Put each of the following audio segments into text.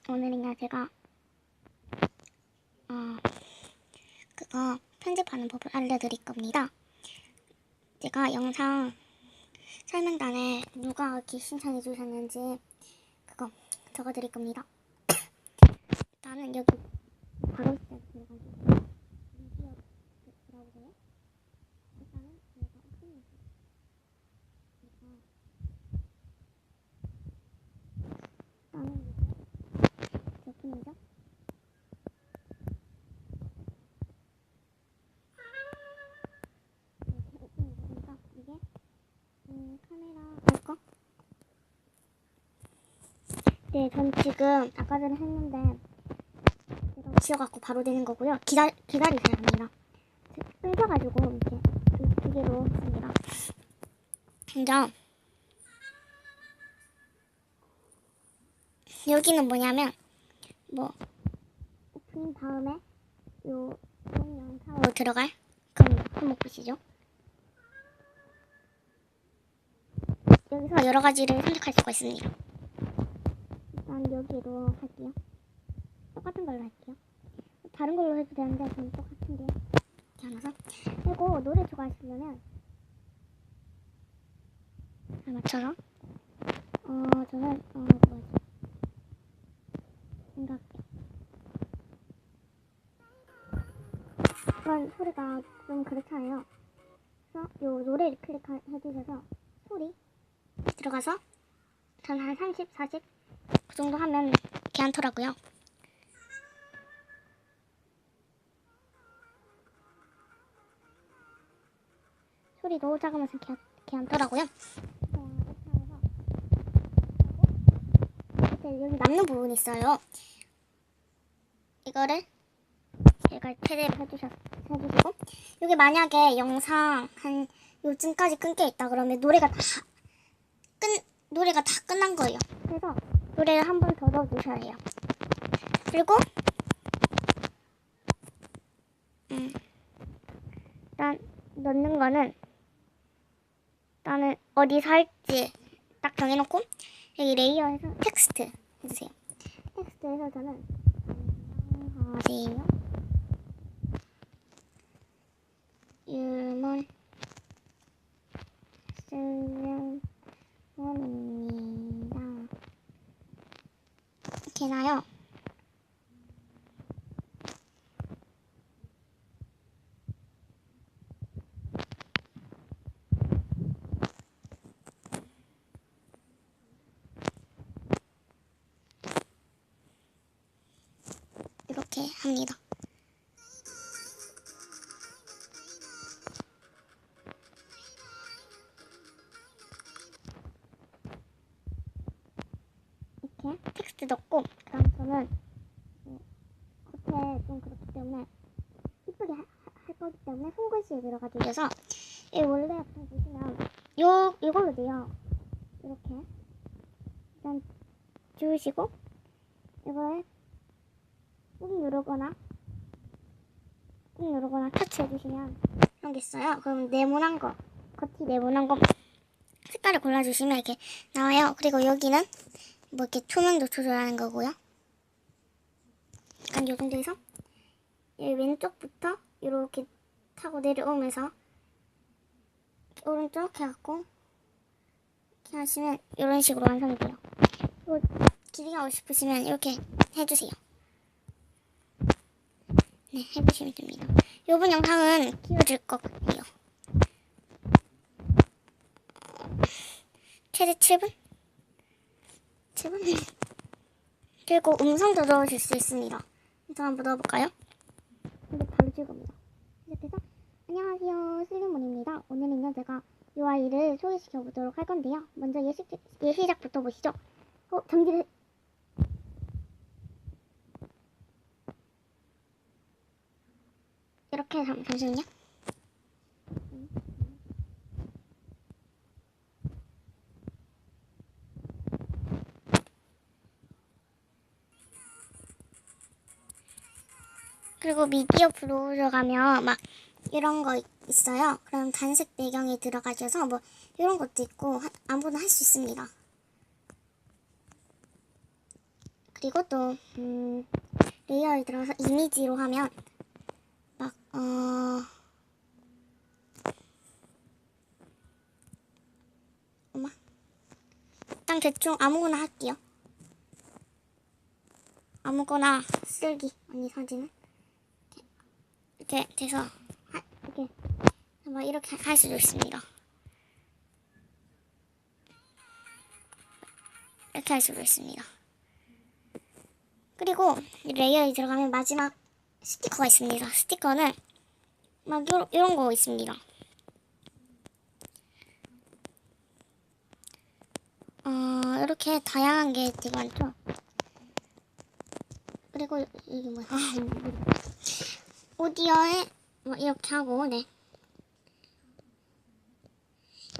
오늘은요 제가 그거 편집하는 법을 알려드릴 겁니다. 제가 영상 설명란에 누가 이렇게 신청해 주셨는지 그거 적어드릴 겁니다. 일단은 여기 바로 시작 들어가지고 미디어 들어오세요. 일단은 제가 오픈해서 일단은 이제 오픈이죠. 카메라 할까? 네, 전 지금 아까 전에 했는데 제가 지워갖고 바로 되는 거고요. 기다리셔야 합니다. 끊겨가지고 이렇게 두 개로 했습니다. 먼저 여기는 뭐냐면 오픈 다음에 요 영상으로 들어갈 그럼 한번 보시죠. 여기서 여러 가지를 선택할 수가 있습니다. 일단 여기로 할게요. 똑같은 걸로 할게요. 다른 걸로 해도 되는데 저는 똑같은 게 이렇게 하나서. 그리고 노래 좋아하시려면 잘 맞춰서 저는 뭐지? 생각해. 그런 소리가 좀 그렇잖아요. 그래서 요 노래를 클릭해주셔서 소리 들어가서 전 한 30, 40 그 정도 하면 괜찮더라고요. 소리도 작으면서 괜찮더라고요. 이렇게 해서 여기 남는 부분이 있어요. 이거를 패드를 해주시고 여기 만약에 영상 한 요즘까지 끊겨 있다 그러면 노래가 다 끝난 거예요. 그래서 노래를 한 번 더 넣어주셔야 해요. 그리고 일단 넣는 거는 일단은 어디서 할지 딱 정해놓고 여기 레이어에서 텍스트 해주세요. 텍스트에서 저는 안녕하세요 유먼 슬림원입니다 이렇게 해놔요. 이렇게 합니다. 이렇게 텍스트 넣고 그다음 저는 겉에 좀 그렇기 때문에 이쁘게 할 거기 때문에 손글씨에 들어가 주셔서 이 원래 앞에 보시면 이걸로 돼요. 이렇게 일단 지우시고 이거에 꾹 누르거나 터치해 주시면 이런 게 있어요. 그럼 네모난 거 겉이 네모난 거 색깔을 골라주시면 이렇게 나와요. 그리고 여기는 뭐 이렇게 투명도 조절하는 거고요. 약간 요 정도에서 왼쪽부터 이렇게 타고 내려오면서 오른쪽 해갖고 이렇게 하시면 이런 식으로 완성이 돼요. 그리고 길이가 하고 싶으시면 이렇게 해주세요. 네, 해보시면 됩니다. 이번 영상은 키워줄 것 같아요. 최대 7분? 7분? 그리고 음성도 넣으실 수 있습니다. 음성 한번 넣어볼까요? 근데 바로 찍읍니다. 시작해서 안녕하세요, 슬림원입니다. 오늘은요 제가 UI를 소개시켜 보도록 할 건데요. 먼저 예시작부터 보시죠. 정지를 이렇게 잠시만요. 그리고 미디어 브로우저 가면 막 이런 거 있어요. 그럼 단색 배경에 들어가셔서 뭐 이런 것도 있고 아무나 할 수 있습니다. 그리고 또 레이어에 들어가서 이미지로 하면 막 일단 대충 아무거나 할게요. 아무거나 쓸기 언니 사진은 이렇게 돼서 이렇게 막 이렇게 할 수도 있습니다. 이렇게 할 수도 있습니다. 그리고 레이어에 들어가면 마지막 스티커가 있습니다. 스티커는 막 이런 거 있습니다. 이렇게 다양한 게 되게 많죠. 그리고 이게 뭐야? 오디오에 뭐 이렇게 하고, 네.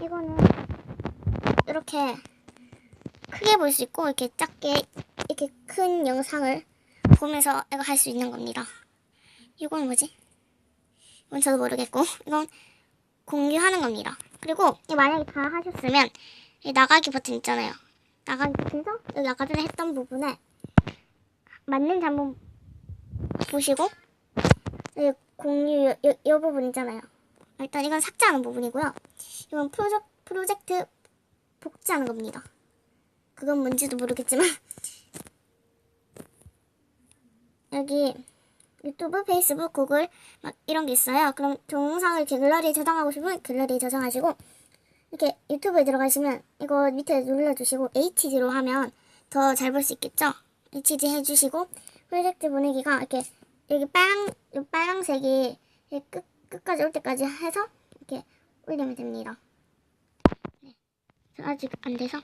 이거는 이렇게 크게 볼 수 있고 이렇게 작게 이렇게 큰 영상을 보면서 이거 할 수 있는 겁니다. 이건 뭐지? 이건 저도 모르겠고 이건 공유하는 겁니다. 그리고 만약에 다 하셨으면 이 나가기 버튼 있잖아요. 나가기 버튼에서 여기 아까 전에 했던 부분에 맞는지 한번 보시고 여기 공유 이 부분 있잖아요. 일단 이건 삭제하는 부분이고요. 이건 프로젝트 복제하는 겁니다. 그건 뭔지도 모르겠지만 여기 유튜브, 페이스북, 구글 막 이런 게 있어요. 그럼 동영상을 갤러리에 저장하고 싶으면 갤러리에 저장하시고 이렇게 유튜브에 들어가시면 이거 밑에 눌러주시고 HD로 하면 더 잘 볼 수 있겠죠? HD 해주시고 프로젝트 보내기가 이렇게 여기 빨강색이 끝까지 올 때까지 해서 이렇게 올리면 됩니다. 네. 아직 안 돼서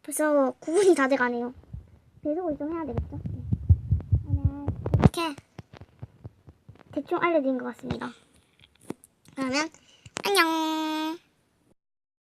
벌써 9분이 다 돼가네요. 배속을 좀 해야 되겠죠? 네. 오늘 이렇게 대충 알려드린 것 같습니다. 그러면 안녕.